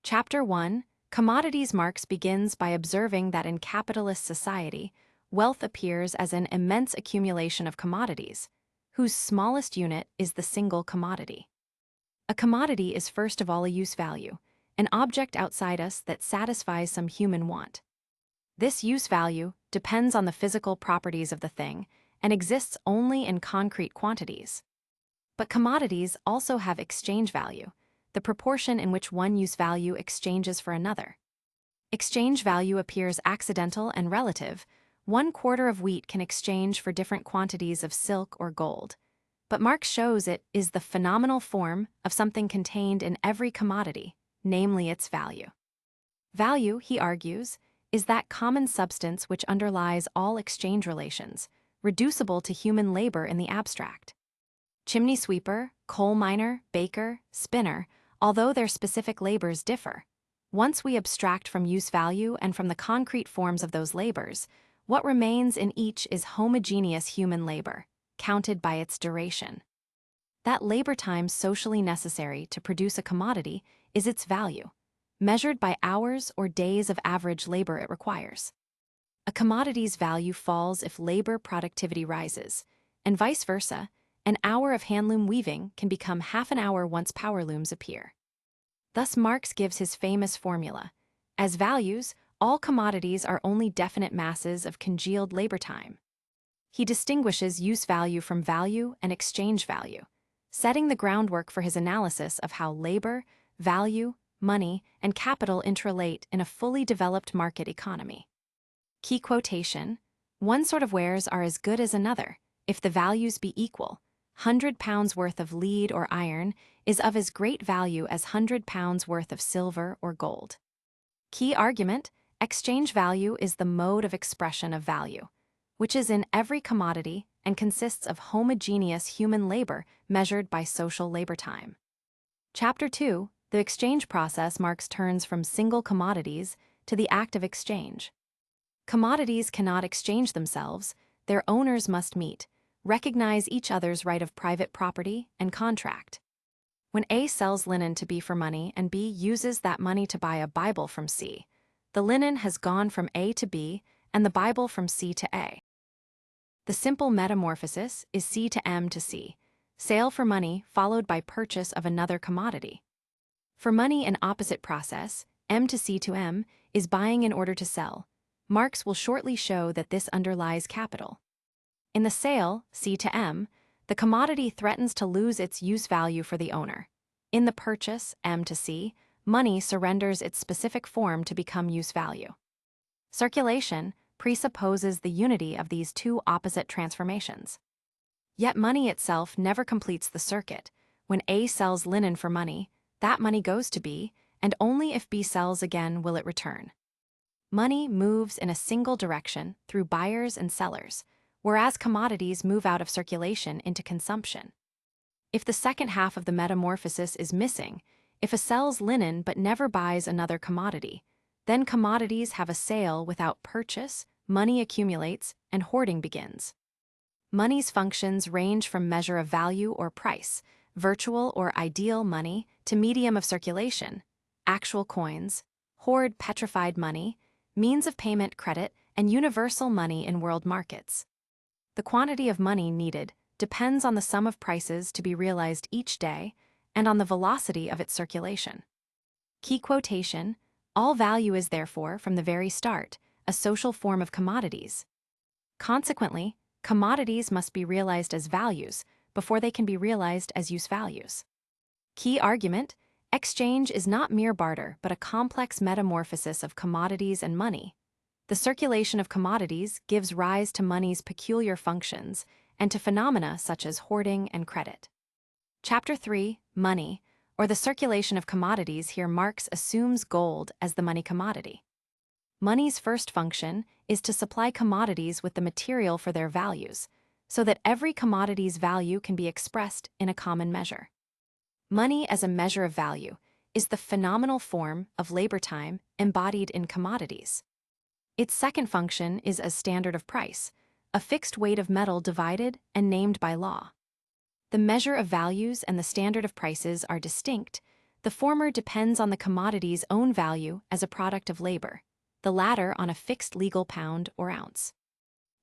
Chapter 1, Commodities. Marx begins by observing that in capitalist society, wealth appears as an immense accumulation of commodities, whose smallest unit is the single commodity. A commodity is first of all a use value, an object outside us that satisfies some human want. This use value depends on the physical properties of the thing and exists only in concrete quantities. But commodities also have exchange value, the proportion in which one use value exchanges for another. Exchange value appears accidental and relative. 1/4 of wheat can exchange for different quantities of silk or gold. But Marx shows it is the phenomenal form of something contained in every commodity, namely its value. Value, he argues, is that common substance which underlies all exchange relations, reducible to human labor in the abstract. Chimney sweeper, coal miner, baker, spinner, although their specific labors differ, once we abstract from use value and from the concrete forms of those labors, what remains in each is homogeneous human labor, counted by its duration. That labor time socially necessary to produce a commodity is its value, measured by hours or days of average labor it requires. A commodity's value falls if labor productivity rises, and vice versa. An hour of handloom weaving can become half an hour once power looms appear. Thus Marx gives his famous formula. As values, all commodities are only definite masses of congealed labor time. He distinguishes use value from value and exchange value, setting the groundwork for his analysis of how labor, value, money, and capital interrelate in a fully developed market economy. Key quotation: "One sort of wares are as good as another, if the values be equal. 100 pounds worth of lead or iron is of as great value as 100 pounds worth of silver or gold." Key argument: exchange value is the mode of expression of value, which is in every commodity and consists of homogeneous human labor measured by social labor time. Chapter 2, the exchange process. Marx turns from single commodities to the act of exchange. Commodities cannot exchange themselves, their owners must meet, recognize each other's right of private property, and contract. When A sells linen to B for money and B uses that money to buy a Bible from C, the linen has gone from A to B and the Bible from C to A. The simple metamorphosis is C to M to C, sale for money followed by purchase of another commodity. For money, an opposite process, M to C to M, is buying in order to sell. Marx will shortly show that this underlies capital. In the sale, C to M, the commodity threatens to lose its use value for the owner. In the purchase, M to C, money surrenders its specific form to become use value. Circulation presupposes the unity of these two opposite transformations. Yet money itself never completes the circuit. When A sells linen for money, that money goes to B, and only if B sells again will it return. Money moves in a single direction through buyers and sellers, whereas commodities move out of circulation into consumption. If the second half of the metamorphosis is missing, if a sells linen but never buys another commodity, then commodities have a sale without purchase, money accumulates, and hoarding begins. Money's functions range from measure of value or price, virtual or ideal money, to medium of circulation, actual coins, hoard petrified money, means of payment credit, and universal money in world markets. The quantity of money needed depends on the sum of prices to be realized each day and on the velocity of its circulation. Key quotation: "All value is therefore, from the very start, a social form of commodities. Consequently, commodities must be realized as values before they can be realized as use values." Key argument: exchange is not mere barter but a complex metamorphosis of commodities and money. The circulation of commodities gives rise to money's peculiar functions and to phenomena such as hoarding and credit. Chapter 3, Money, or the circulation of commodities. Here Marx assumes gold as the money commodity. Money's first function is to supply commodities with the material for their values, so that every commodity's value can be expressed in a common measure. Money as a measure of value is the phenomenal form of labor time embodied in commodities. Its second function is as standard of price, a fixed weight of metal divided and named by law. The measure of values and the standard of prices are distinct, The former depends on the commodity's own value as a product of labor, the latter on a fixed legal pound or ounce.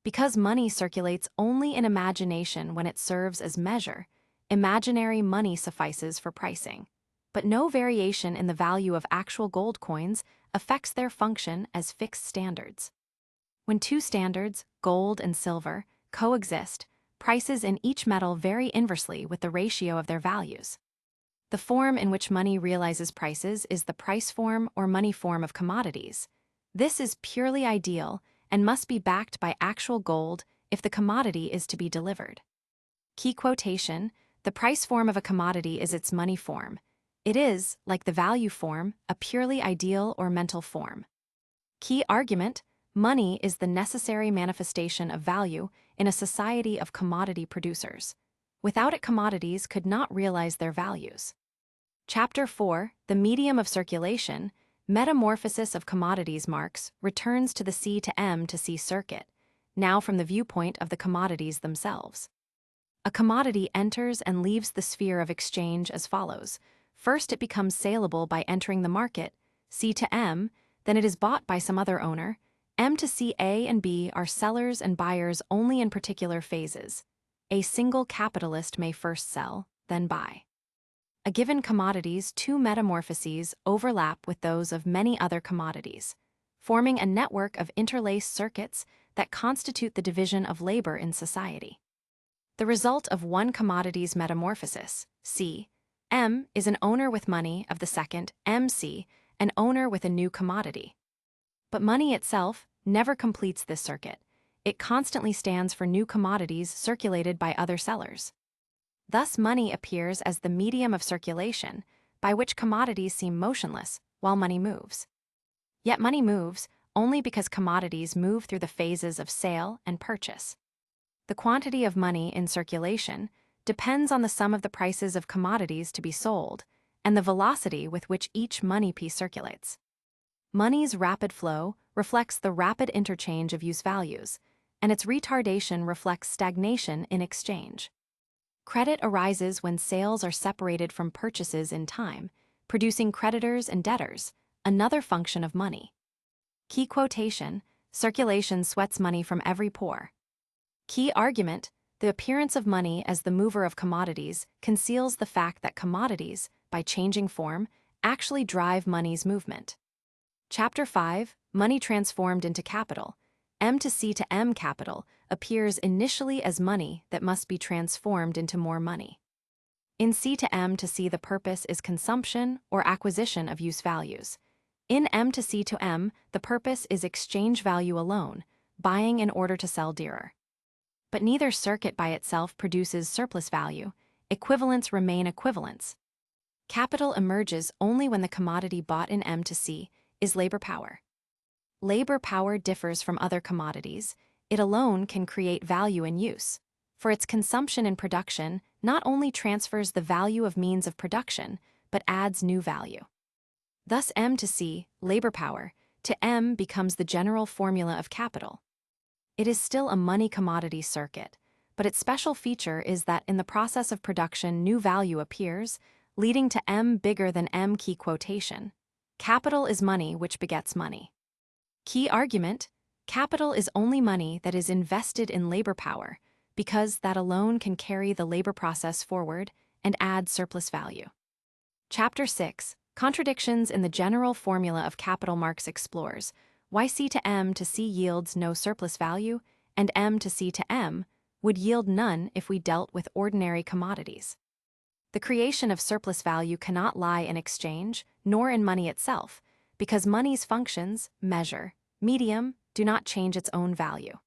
Because money circulates only in imagination when it serves as measure, imaginary money suffices for pricing. But no variation in the value of actual gold coins affects their function as fixed standards. When two standards, gold and silver, coexist, prices in each metal vary inversely with the ratio of their values. The form in which money realizes prices is the price form or money form of commodities. This is purely ideal and must be backed by actual gold if the commodity is to be delivered. Key quotation: the price form of a commodity is its money form. It is, like the value form, a purely ideal or mental form. Key argument: money is the necessary manifestation of value in a society of commodity producers. Without it, commodities could not realize their values. Chapter 4, The Medium of Circulation, Metamorphosis of Commodities. Marx returns to the C to M to C circuit, now from the viewpoint of the commodities themselves. A commodity enters and leaves the sphere of exchange as follows. First, it becomes saleable by entering the market, C to M, then it is bought by some other owner. M to C. A and B are sellers and buyers only in particular phases. A single capitalist may first sell, then buy. A given commodity's two metamorphoses overlap with those of many other commodities, forming a network of interlaced circuits that constitute the division of labor in society. The result of one commodity's metamorphosis, C, M, is an owner with money of the second, MC, an owner with a new commodity. But money itself never completes this circuit. It constantly stands for new commodities circulated by other sellers. Thus, money appears as the medium of circulation, by which commodities seem motionless while money moves. Yet money moves only because commodities move through the phases of sale and purchase. The quantity of money in circulation depends on the sum of the prices of commodities to be sold and the velocity with which each money piece circulates. Money's rapid flow reflects the rapid interchange of use values, and its retardation reflects stagnation in exchange. Credit arises when sales are separated from purchases in time, producing creditors and debtors, another function of money. Key quotation: circulation sweats money from every pore. Key argument: the appearance of money as the mover of commodities conceals the fact that commodities, by changing form, actually drive money's movement. Chapter 5, Money Transformed into Capital. M to C to M capital appears initially as money that must be transformed into more money. In C to M to C, the purpose is consumption or acquisition of use values. In M to C to M, the purpose is exchange value alone, buying in order to sell dearer. But neither circuit by itself produces surplus value. Equivalents remain equivalents. Capital emerges only when the commodity bought in M to C is labor power. Labor power differs from other commodities. It alone can create value in use, for its consumption in production not only transfers the value of means of production, but adds new value. Thus M to C, labor power, to M becomes the general formula of capital. It is still a money commodity circuit, but its special feature is that in the process of production new value appears, leading to M bigger than M. Key quotation: capital is money which begets money. Key argument: capital is only money that is invested in labor power, because that alone can carry the labor process forward and add surplus value. Chapter 6, Contradictions in the General Formula of Capital. Marx explores why C to M to C yields no surplus value, and M to C to M would yield none if we dealt with ordinary commodities. The creation of surplus value cannot lie in exchange, nor in money itself, because money's functions, measure, medium, do not change its own value.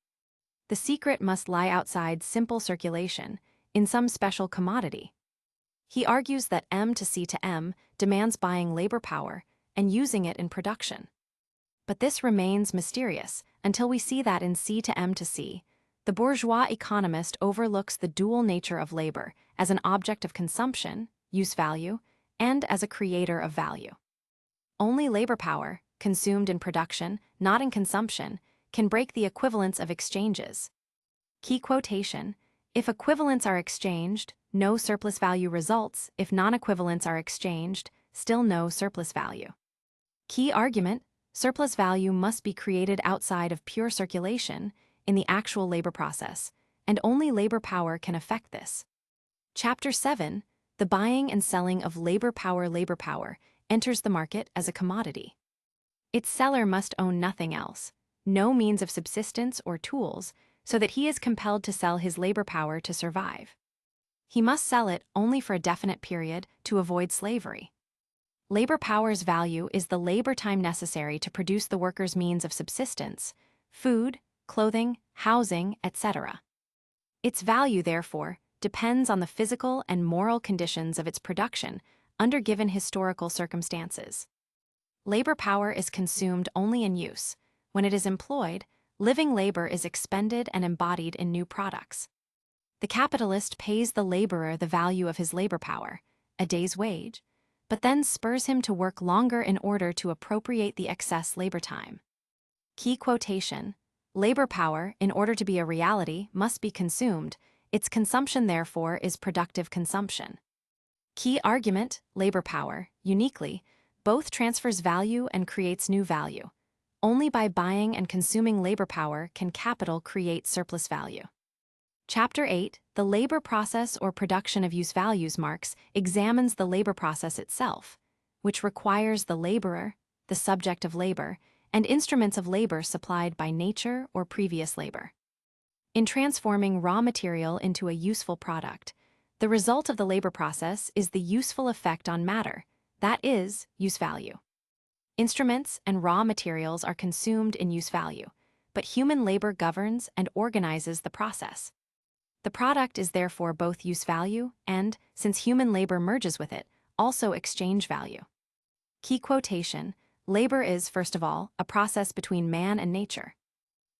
The secret must lie outside simple circulation, in some special commodity. He argues that M to C to M demands buying labor power and using it in production. But this remains mysterious until we see that in C to M to C, the bourgeois economist overlooks the dual nature of labor as an object of consumption, use value, and as a creator of value. Only labor power, consumed in production, not in consumption, can break the equivalence of exchanges. Key quotation: if equivalents are exchanged, no surplus value results. If non-equivalents are exchanged, still no surplus value. Key argument: surplus value must be created outside of pure circulation in the actual labor process, and only labor power can affect this. Chapter 7: The buying and selling of labor power. Labor power enters the market as a commodity. Its seller must own nothing else, no means of subsistence or tools, so that he is compelled to sell his labor power to survive. He must sell it only for a definite period to avoid slavery. Labor power's value is the labor time necessary to produce the worker's means of subsistence, food, clothing, housing, etc. Its value, therefore, depends on the physical and moral conditions of its production under given historical circumstances. Labor power is consumed only in use. When it is employed, living labor is expended and embodied in new products. The capitalist pays the laborer the value of his labor power, a day's wage, but then spurs him to work longer in order to appropriate the excess labor time. Key quotation: labor power, in order to be a reality, must be consumed. Its consumption, therefore, is productive consumption. Key argument: labor power, uniquely, both transfers value and creates new value. Only by buying and consuming labor power can capital create surplus value. Chapter 8: The labor process or production of use values. Marx examines the labor process itself, which requires the laborer, the subject of labor, and instruments of labor supplied by nature or previous labor. In transforming raw material into a useful product, the result of the labor process is the useful effect on matter, that is, use value. Instruments and raw materials are consumed in use value, but human labor governs and organizes the process. The product is therefore both use value and, since human labor merges with it, also exchange value. Key quotation: labor is, first of all, a process between man and nature.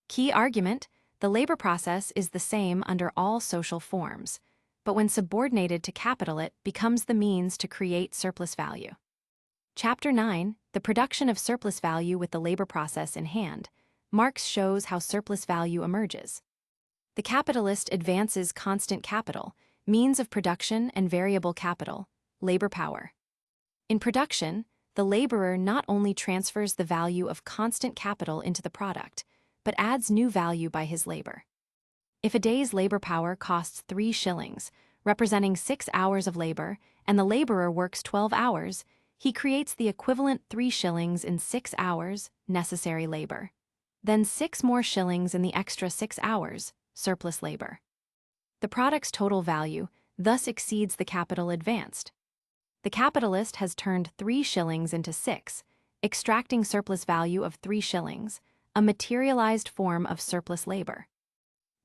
Key argument: the labor process is the same under all social forms, but when subordinated to capital it becomes the means to create surplus value. Chapter 9: The production of surplus value with the labor process in hand. Marx shows how surplus value emerges. The capitalist advances constant capital, means of production, and variable capital, labor power. In production, the laborer not only transfers the value of constant capital into the product, but adds new value by his labor. If a day's labor power costs 3 shillings, representing 6 hours of labor, and the laborer works 12 hours, he creates the equivalent 3 shillings in 6 hours, necessary labor. Then 6 more shillings in the extra 6 hours, surplus labor. The product's total value thus exceeds the capital advanced. The capitalist has turned 3 shillings into 6, extracting surplus value of 3 shillings, a materialized form of surplus labor.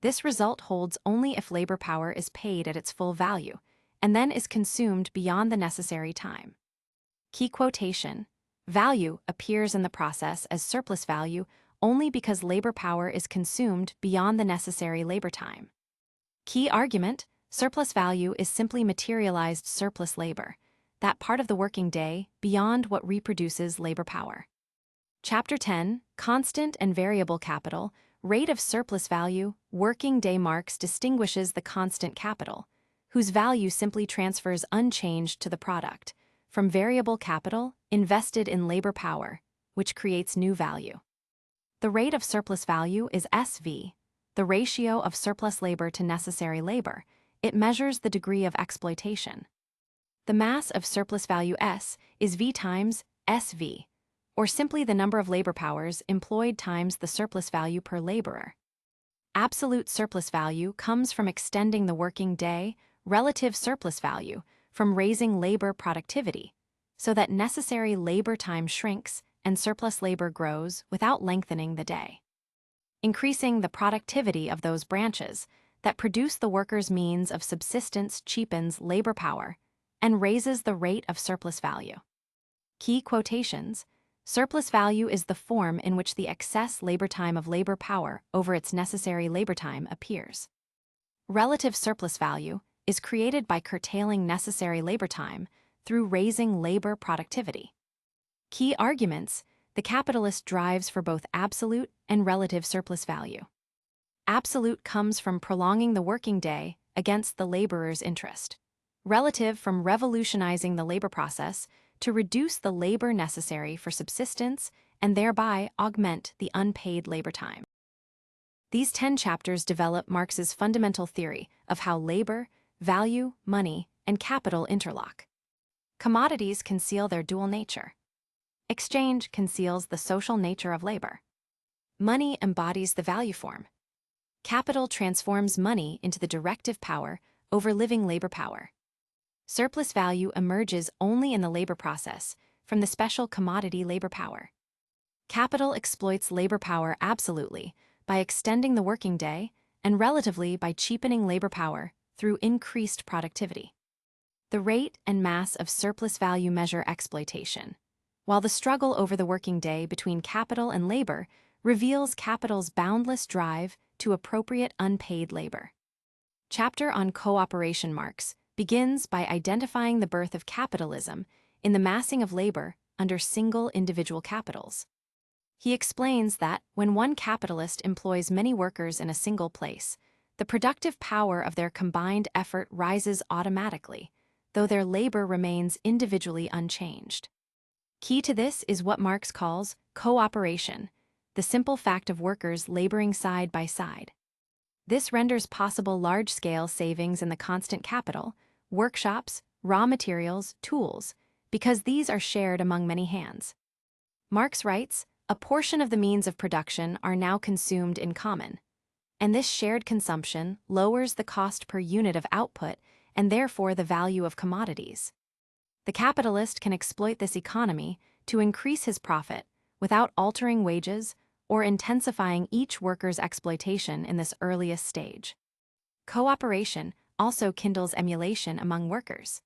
This result holds only if labor power is paid at its full value, and then is consumed beyond the necessary time. Key quotation: value appears in the process as surplus value only because labor power is consumed beyond the necessary labor time. Key argument: surplus value is simply materialized surplus labor, that part of the working day beyond what reproduces labor power. Chapter 10: Constant and variable capital, rate of surplus value, working day. Marx distinguishes the constant capital, whose value simply transfers unchanged to the product, from variable capital invested in labor power, which creates new value. The rate of surplus value is SV, the ratio of surplus labor to necessary labor. It measures the degree of exploitation. The mass of surplus value S is V times SV, or simply the number of labor powers employed times the surplus value per laborer. Absolute surplus value comes from extending the working day, relative surplus value from raising labor productivity, so that necessary labor time shrinks and surplus labor grows without lengthening the day. Increasing the productivity of those branches that produce the worker's means of subsistence cheapens labor power and raises the rate of surplus value. Key quotations: surplus value is the form in which the excess labor time of labor power over its necessary labor time appears. Relative surplus value is created by curtailing necessary labor time through raising labor productivity. Key arguments: the capitalist drives for both absolute and relative surplus value. Absolute comes from prolonging the working day against the laborer's interest. Relative from revolutionizing the labor process to reduce the labor necessary for subsistence and thereby augment the unpaid labor time. These 10 chapters develop Marx's fundamental theory of how labor, value, money, and capital interlock. Commodities conceal their dual nature. Exchange conceals the social nature of labor. Money embodies the value form. Capital transforms money into the directive power over living labor power. Surplus value emerges only in the labor process from the special commodity labor power. Capital exploits labor power absolutely by extending the working day and relatively by cheapening labor power through increased productivity. The rate and mass of surplus value measure exploitation, while the struggle over the working day between capital and labor reveals capital's boundless drive to appropriate unpaid labor. Chapter on cooperation Marx begins by identifying the birth of capitalism in the massing of labor under single individual capitals. He explains that when one capitalist employs many workers in a single place, the productive power of their combined effort rises automatically, though their labor remains individually unchanged. Key to this is what Marx calls cooperation, the simple fact of workers laboring side by side. This renders possible large-scale savings in the constant capital, workshops, raw materials, tools, because these are shared among many hands. Marx writes, "A portion of the means of production are now consumed in common, and this shared consumption lowers the cost per unit of output and therefore the value of commodities. The capitalist can exploit this economy to increase his profit without altering wages or intensifying each worker's exploitation in this earliest stage." Cooperation also kindles emulation among workers.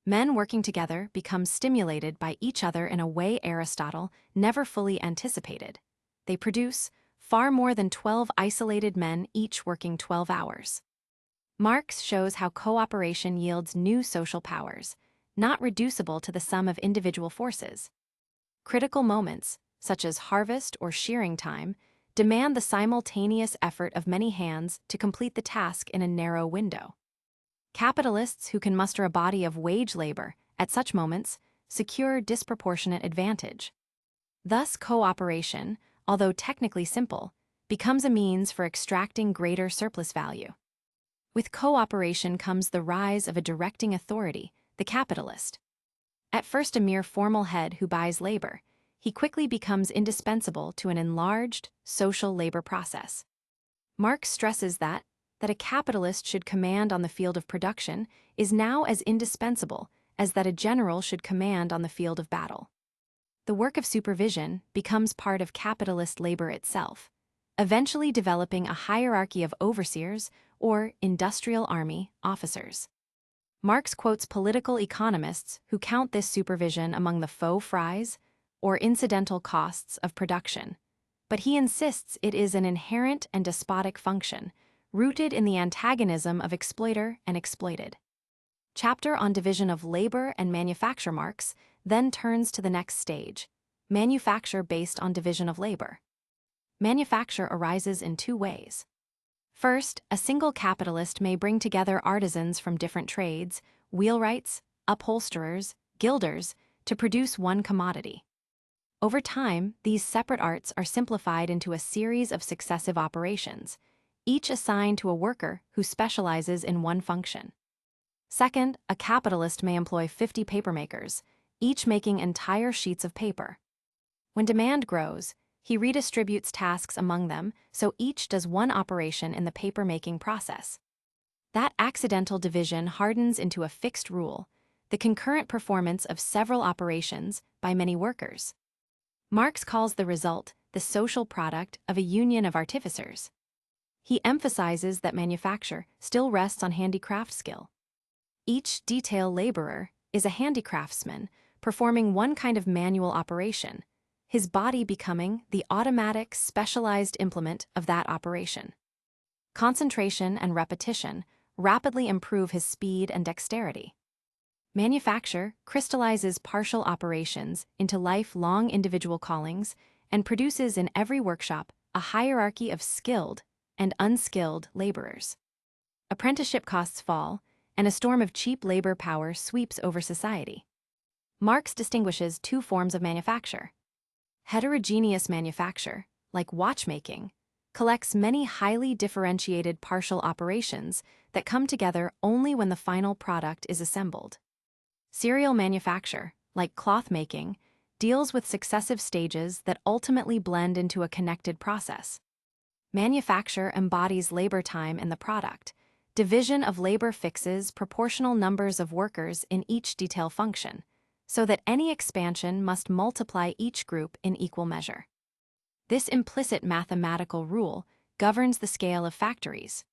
Men working together become stimulated by each other in a way Aristotle never fully anticipated. They produce far more than 12 isolated men each working 12 hours. Marx shows how cooperation yields new social powers, not reducible to the sum of individual forces. Critical moments, such as harvest or shearing time, demand the simultaneous effort of many hands to complete the task in a narrow window. Capitalists who can muster a body of wage labor at such moments secure disproportionate advantage. Thus, cooperation, although technically simple, becomes a means for extracting greater surplus value. With cooperation comes the rise of a directing authority, the capitalist. At first a mere formal head who buys labor, he quickly becomes indispensable to an enlarged social labor process. Marx stresses that a capitalist should command on the field of production is now as indispensable as that a general should command on the field of battle. The work of supervision becomes part of capitalist labor itself, eventually developing a hierarchy of overseers or industrial army officers. Marx quotes political economists who count this supervision among the faux frais, or incidental costs of production, but he insists it is an inherent and despotic function, rooted in the antagonism of exploiter and exploited. Chapter on division of labor and manufacture Marx then turns to the next stage, manufacture based on division of labor. Manufacture arises in two ways. First, a single capitalist may bring together artisans from different trades, wheelwrights, upholsterers, gilders, to produce one commodity. Over time, these separate arts are simplified into a series of successive operations, each assigned to a worker who specializes in one function. Second, a capitalist may employ 50 papermakers, each making entire sheets of paper. When demand grows, he redistributes tasks among them so each does one operation in the paper-making process. That accidental division hardens into a fixed rule, the concurrent performance of several operations by many workers. Marx calls the result the social product of a union of artificers. He emphasizes that manufacture still rests on handicraft skill. Each detail laborer is a handicraftsman performing one kind of manual operation, his body becoming the automatic, specialized implement of that operation. Concentration and repetition rapidly improve his speed and dexterity. Manufacture crystallizes partial operations into lifelong individual callings and produces in every workshop a hierarchy of skilled and unskilled laborers. Apprenticeship costs fall, and a storm of cheap labor power sweeps over society. Marx distinguishes two forms of manufacture. Heterogeneous manufacture, like watchmaking, collects many highly differentiated partial operations that come together only when the final product is assembled. Serial manufacture, like cloth making, deals with successive stages that ultimately blend into a connected process. Manufacture embodies labor time in the product. Division of labor fixes proportional numbers of workers in each detail function, so that any expansion must multiply each group in equal measure. This implicit mathematical rule governs the scale of factories.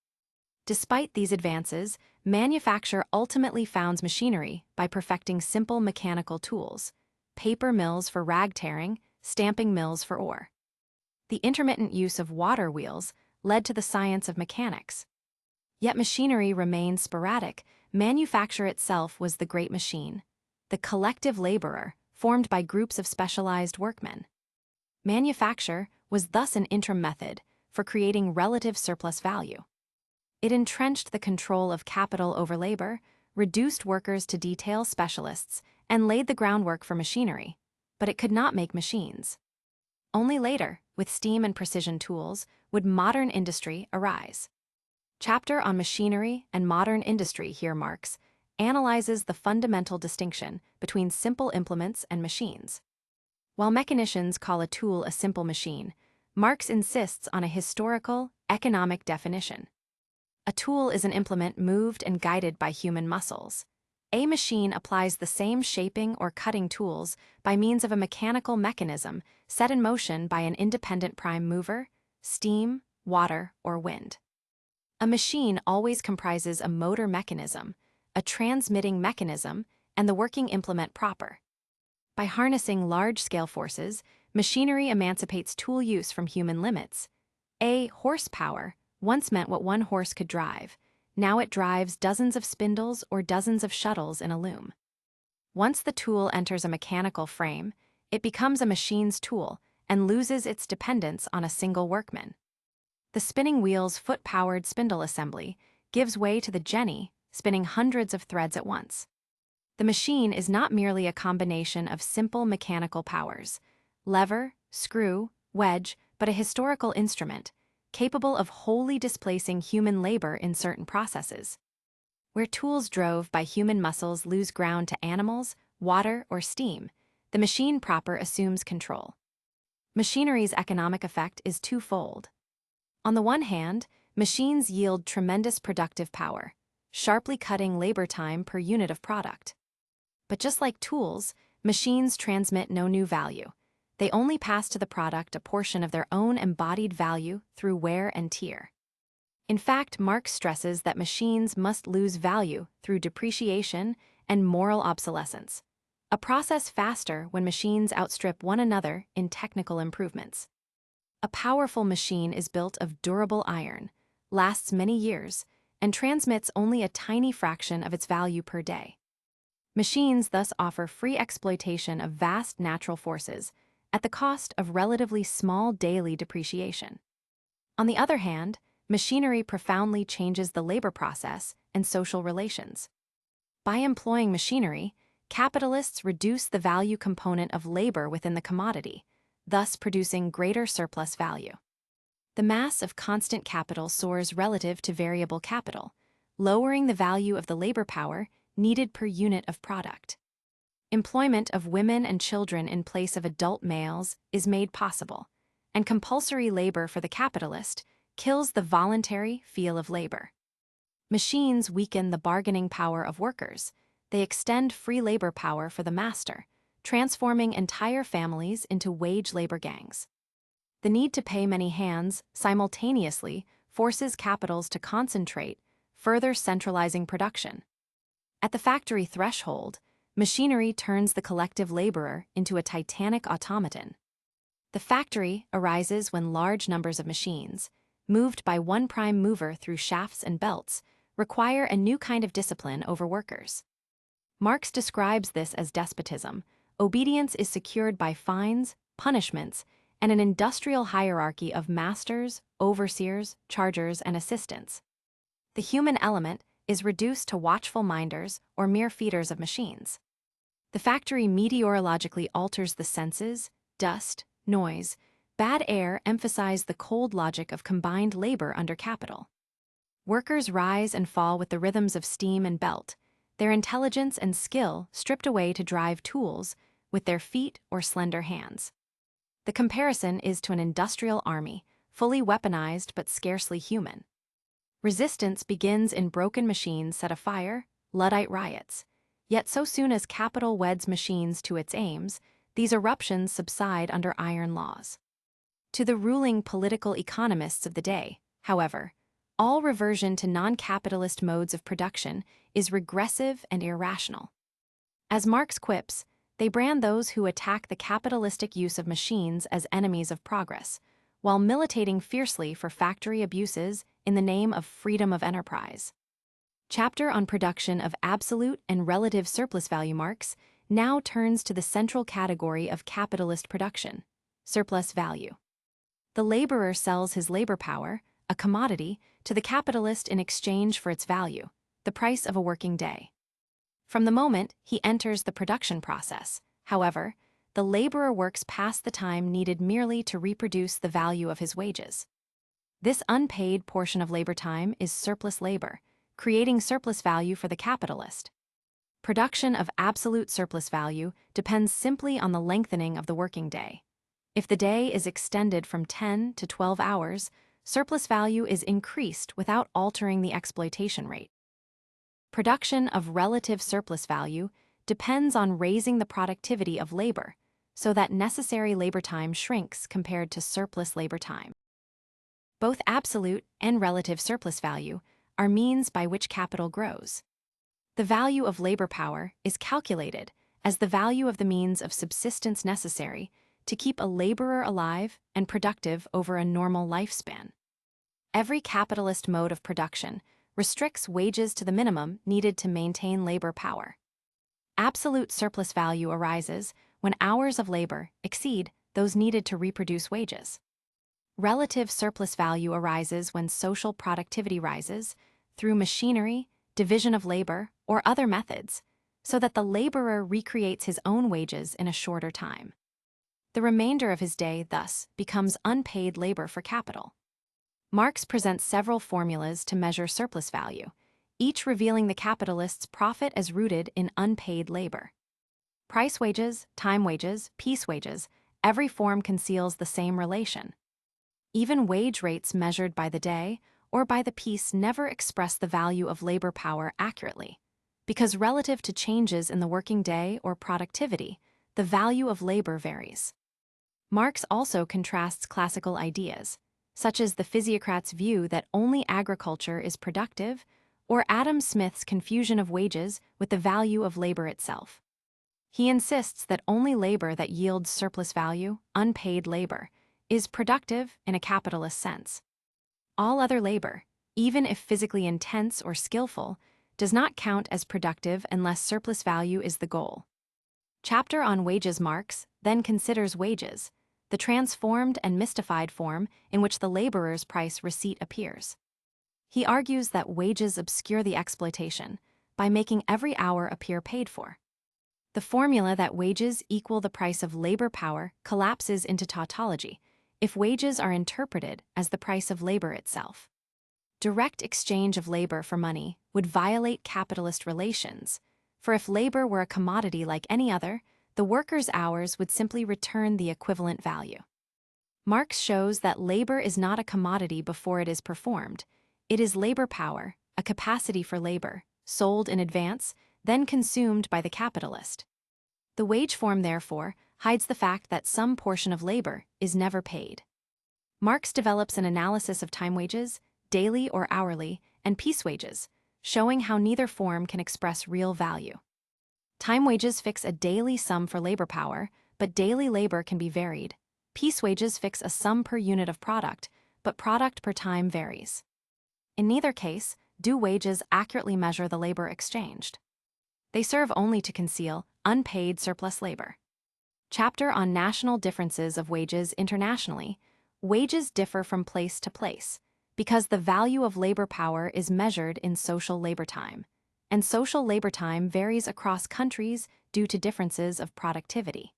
Despite these advances, manufacture ultimately founds machinery by perfecting simple mechanical tools: paper mills for rag tearing, stamping mills for ore. The intermittent use of water wheels led to the science of mechanics. Yet machinery remained sporadic. Manufacture itself was the great machine, the collective laborer formed by groups of specialized workmen. Manufacture was thus an interim method for creating relative surplus value. It entrenched the control of capital over labor, reduced workers to detail specialists, and laid the groundwork for machinery, but it could not make machines. Only later, with steam and precision tools, would modern industry arise. Chapter on Machinery and Modern Industry here Marx analyzes the fundamental distinction between simple implements and machines. While mechanicians call a tool a simple machine, Marx insists on a historical, economic definition. A tool is an implement moved and guided by human muscles. A machine applies the same shaping or cutting tools by means of a mechanical mechanism set in motion by an independent prime mover, steam, water, or wind. A machine always comprises a motor mechanism, a transmitting mechanism, and the working implement proper. By harnessing large-scale forces, machinery emancipates tool use from human limits. Horsepower once meant what one horse could drive. Now it drives dozens of spindles or dozens of shuttles in a loom. Once the tool enters a mechanical frame, it becomes a machine's tool and loses its dependence on a single workman. The spinning wheel's foot-powered spindle assembly gives way to the jenny, spinning hundreds of threads at once. The machine is not merely a combination of simple mechanical powers, lever, screw, wedge, but a historical instrument, capable of wholly displacing human labor in certain processes. Where tools drove by human muscles lose ground to animals, water, or steam, the machine proper assumes control. Machinery's economic effect is twofold. On the one hand, machines yield tremendous productive power, sharply cutting labor time per unit of product. But just like tools, machines transmit no new value. They only pass to the product a portion of their own embodied value through wear and tear. In fact, Marx stresses that machines must lose value through depreciation and moral obsolescence, a process faster when machines outstrip one another in technical improvements. A powerful machine is built of durable iron, lasts many years, and transmits only a tiny fraction of its value per day. Machines thus offer free exploitation of vast natural forces at the cost of relatively small daily depreciation. On the other hand, machinery profoundly changes the labor process and social relations. By employing machinery, capitalists reduce the value component of labor within the commodity, thus producing greater surplus value. The mass of constant capital soars relative to variable capital, lowering the value of the labor power needed per unit of product. Employment of women and children in place of adult males is made possible, and compulsory labor for the capitalist kills the voluntary feel of labor. Machines weaken the bargaining power of workers. They extend free labor power for the master, transforming entire families into wage labor gangs. The need to pay many hands simultaneously forces capitals to concentrate, further centralizing production. At the factory threshold, machinery turns the collective laborer into a titanic automaton. The factory arises when large numbers of machines, moved by one prime mover through shafts and belts, require a new kind of discipline over workers. Marx describes this as despotism. Obedience is secured by fines, punishments, and an industrial hierarchy of masters, overseers, chargers, and assistants. The human element is reduced to watchful minders or mere feeders of machines. The factory meteorologically alters the senses, dust, noise, bad air emphasize the cold logic of combined labor under capital. Workers rise and fall with the rhythms of steam and belt, their intelligence and skill stripped away to drive tools with their feet or slender hands. The comparison is to an industrial army, fully weaponized but scarcely human. Resistance begins in broken machines set afire, Luddite riots. Yet so soon as capital weds machines to its aims, these eruptions subside under iron laws. To the ruling political economists of the day, however, all reversion to non-capitalist modes of production is regressive and irrational. As Marx quips, they brand those who attack the capitalistic use of machines as enemies of progress, while militating fiercely for factory abuses in the name of freedom of enterprise. Chapter on production of absolute and relative surplus value. Marx now turns to the central category of capitalist production, surplus value. The laborer sells his labor power, a commodity, to the capitalist in exchange for its value, the price of a working day. From the moment he enters the production process, however, the laborer works past the time needed merely to reproduce the value of his wages. This unpaid portion of labor time is surplus labor, creating surplus value for the capitalist. Production of absolute surplus value depends simply on the lengthening of the working day. If the day is extended from 10 to 12 hours, surplus value is increased without altering the exploitation rate. Production of relative surplus value depends on raising the productivity of labor so that necessary labor time shrinks compared to surplus labor time. Both absolute and relative surplus value are means by which capital grows. The value of labor power is calculated as the value of the means of subsistence necessary to keep a laborer alive and productive over a normal lifespan. Every capitalist mode of production restricts wages to the minimum needed to maintain labor power. Absolute surplus value arises when hours of labor exceed those needed to reproduce wages. Relative surplus value arises when social productivity rises through machinery, division of labor, or other methods, so that the laborer recreates his own wages in a shorter time. The remainder of his day, thus, becomes unpaid labor for capital. Marx presents several formulas to measure surplus value, each revealing the capitalist's profit as rooted in unpaid labor. Price wages, time wages, piece wages, every form conceals the same relation. Even wage rates measured by the day or by the piece never express the value of labor power accurately, because relative to changes in the working day or productivity, the value of labor varies. Marx also contrasts classical ideas, such as the physiocrat's view that only agriculture is productive, or Adam Smith's confusion of wages with the value of labor itself. He insists that only labor that yields surplus value, unpaid labor, is productive in a capitalist sense. All other labor, even if physically intense or skillful, does not count as productive unless surplus value is the goal. Chapter on wages. Marx then considers wages, the transformed and mystified form in which the laborer's price receipt appears. He argues that wages obscure the exploitation by making every hour appear paid for. The formula that wages equal the price of labor power collapses into tautology if wages are interpreted as the price of labor itself. Direct exchange of labor for money would violate capitalist relations, for if labor were a commodity like any other, the worker's hours would simply return the equivalent value. Marx shows that labor is not a commodity before it is performed. It is labor power, a capacity for labor, sold in advance, then consumed by the capitalist. The wage form, therefore, hides the fact that some portion of labor is never paid. Marx develops an analysis of time wages, daily or hourly, and piece wages, showing how neither form can express real value. Time wages fix a daily sum for labor power, but daily labor can be varied. Piece wages fix a sum per unit of product, but product per time varies. In neither case, do wages accurately measure the labor exchanged. They serve only to conceal unpaid surplus labor. Chapter on national differences of wages internationally. Wages differ from place to place because the value of labor power is measured in social labor time, and social labor time varies across countries due to differences of productivity.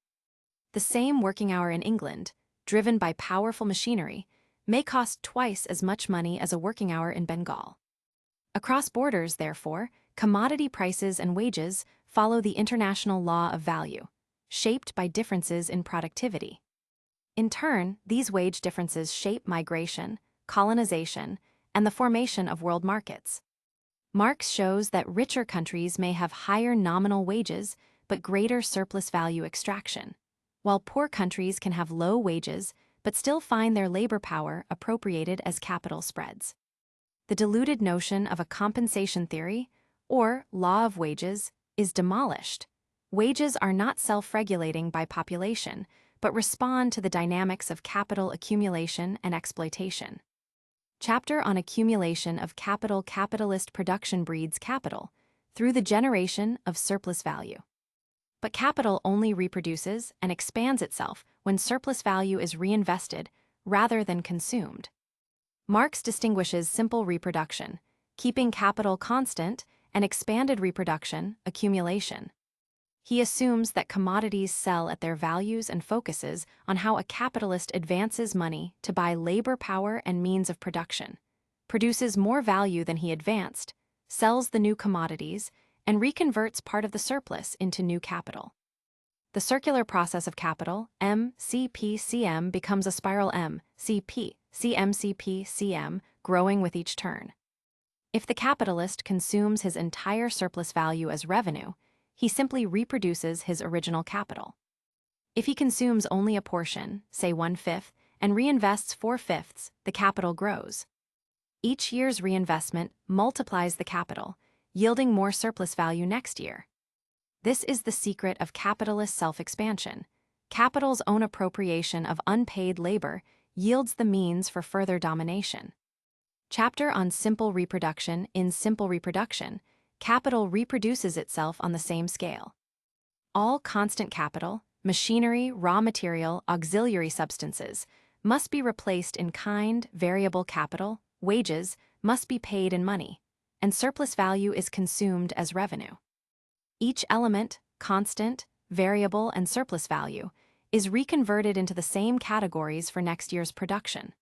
The same working hour in England, driven by powerful machinery, may cost twice as much money as a working hour in Bengal. Across borders, therefore, commodity prices and wages follow the international law of value, shaped by differences in productivity. In turn, these wage differences shape migration, colonization, and the formation of world markets. Marx shows that richer countries may have higher nominal wages but greater surplus value extraction, while poor countries can have low wages but still find their labor power appropriated as capital spreads. The diluted notion of a compensation theory, or law of wages, is demolished. Wages are not self-regulating by population, but respond to the dynamics of capital accumulation and exploitation. Chapter on accumulation of capital. Capitalist production breeds capital through the generation of surplus value. But capital only reproduces and expands itself when surplus value is reinvested rather than consumed. Marx distinguishes simple reproduction, keeping capital constant, and expanded reproduction, accumulation. He assumes that commodities sell at their values and focuses on how a capitalist advances money to buy labor power and means of production, produces more value than he advanced, sells the new commodities, and reconverts part of the surplus into new capital. The circular process of capital, M-C-P-C-M, becomes a spiral M-C-P-C-M-C-P-C-M, growing with each turn. If the capitalist consumes his entire surplus value as revenue, he simply reproduces his original capital. If he consumes only a portion, say 1/5, and reinvests 4/5, the capital grows. Each year's reinvestment multiplies the capital, yielding more surplus value next year. This is the secret of capitalist self-expansion. Capital's own appropriation of unpaid labor yields the means for further domination. Chapter on simple reproduction. In simple reproduction, capital reproduces itself on the same scale. All constant capital, machinery, raw material, auxiliary substances, must be replaced in kind, variable capital, wages must be paid in money, and surplus value is consumed as revenue. Each element, constant, variable, and surplus value, is reconverted into the same categories for next year's production.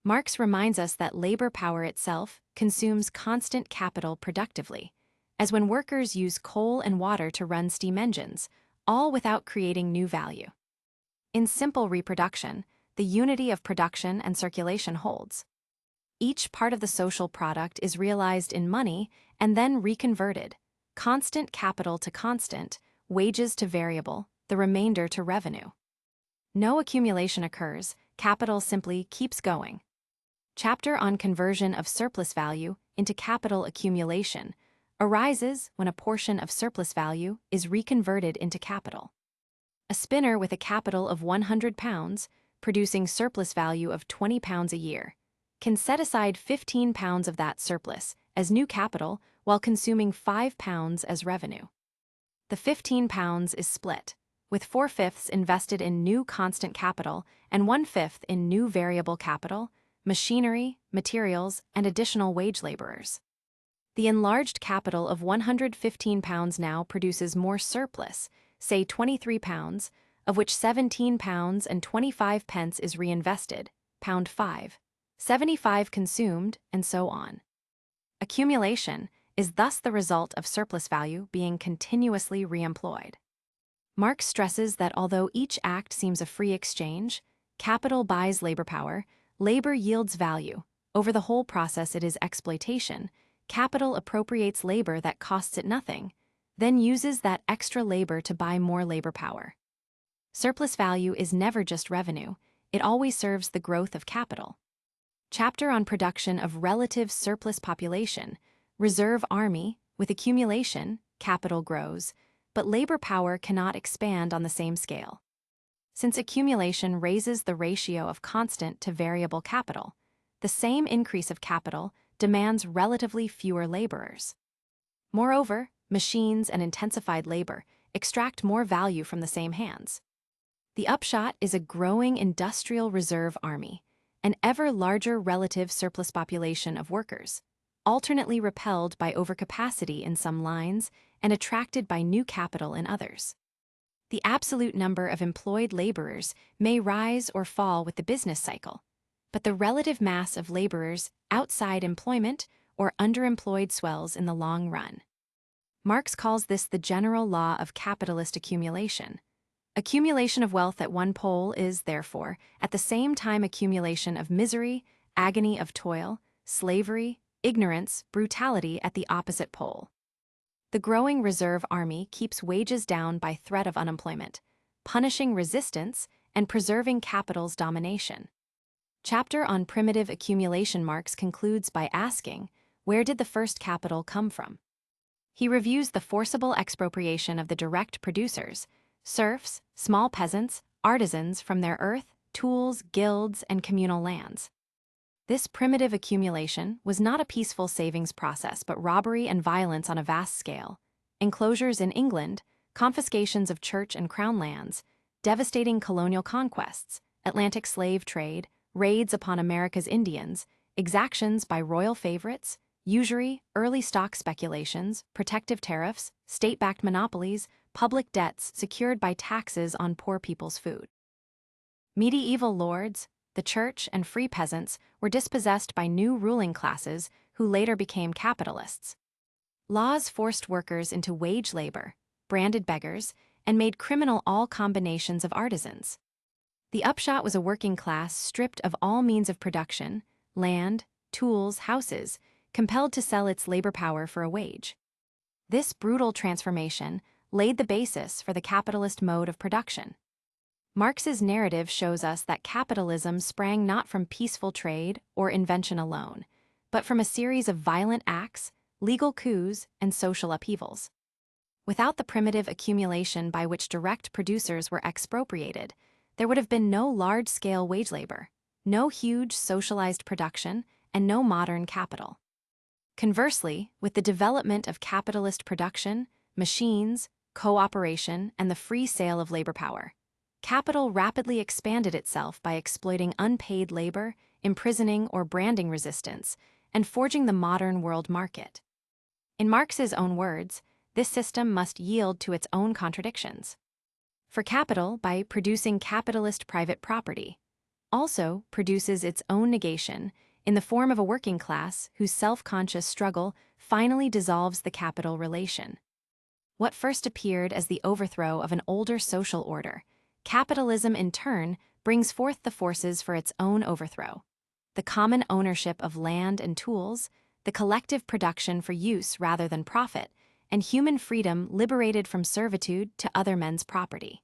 Marx reminds us that labor power itself consumes constant capital productively, as when workers use coal and water to run steam engines, all without creating new value. In simple reproduction, the unity of production and circulation holds. Each part of the social product is realized in money and then reconverted, constant capital to constant, wages to variable, the remainder to revenue. No accumulation occurs, capital simply keeps going. Chapter on conversion of surplus value into capital accumulation arises when a portion of surplus value is reconverted into capital. A spinner with a capital of £100, producing surplus value of £20 a year, can set aside £15 of that surplus as new capital while consuming £5 as revenue. The £15 is split, with 4/5 invested in new constant capital and 1/5 in new variable capital, machinery, materials, and additional wage laborers. The enlarged capital of £115 now produces more surplus, say £23, of which £17 and 25 pence is reinvested, £5, 75 consumed, and so on. Accumulation is thus the result of surplus value being continuously reemployed. Marx stresses that although each act seems a free exchange, capital buys labor power, labor yields value. Over the whole process it is exploitation. Capital appropriates labor that costs it nothing, then uses that extra labor to buy more labor power. Surplus value is never just revenue, it always serves the growth of capital. Chapter on production of relative surplus population. Reserve army, with accumulation, capital grows, but labor power cannot expand on the same scale. Since accumulation raises the ratio of constant to variable capital, the same increase of capital demands relatively fewer laborers. Moreover, machines and intensified labor extract more value from the same hands. The upshot is a growing industrial reserve army, an ever larger relative surplus population of workers, alternately repelled by overcapacity in some lines and attracted by new capital in others. The absolute number of employed laborers may rise or fall with the business cycle, but the relative mass of laborers outside employment or underemployed swells in the long run. Marx calls this the general law of capitalist accumulation. Accumulation of wealth at one pole is, therefore, at the same time accumulation of misery, agony of toil, slavery, ignorance, brutality at the opposite pole. The growing reserve army keeps wages down by threat of unemployment, punishing resistance and preserving capital's domination. Chapter on primitive accumulation. Marx concludes by asking, where did the first capital come from? He reviews the forcible expropriation of the direct producers, serfs, small peasants, artisans from their earth, tools, guilds, and communal lands. This primitive accumulation was not a peaceful savings process but robbery and violence on a vast scale. Enclosures in England, confiscations of church and crown lands, devastating colonial conquests, Atlantic slave trade, raids upon America's Indians, exactions by royal favorites, usury, early stock speculations, protective tariffs, state-backed monopolies, public debts secured by taxes on poor people's food. Medieval lords, the church, and free peasants were dispossessed by new ruling classes who later became capitalists. Laws forced workers into wage labor, branded beggars, and made criminal all combinations of artisans. The upshot was a working class stripped of all means of production, land, tools, houses, compelled to sell its labor power for a wage. This brutal transformation laid the basis for the capitalist mode of production. Marx's narrative shows us that capitalism sprang not from peaceful trade or invention alone, but from a series of violent acts, legal coups, and social upheavals. Without the primitive accumulation by which direct producers were expropriated, there would have been no large-scale wage labor, no huge socialized production, and no modern capital. Conversely, with the development of capitalist production, machines, cooperation, and the free sale of labor power, capital rapidly expanded itself by exploiting unpaid labor, imprisoning or branding resistance, and forging the modern world market. In Marx's own words, this system must yield to its own contradictions. For capital, by producing capitalist private property, also produces its own negation in the form of a working class whose self-conscious struggle finally dissolves the capital relation. What first appeared as the overthrow of an older social order, capitalism in turn brings forth the forces for its own overthrow: the common ownership of land and tools, the collective production for use rather than profit, and human freedom liberated from servitude to other men's property.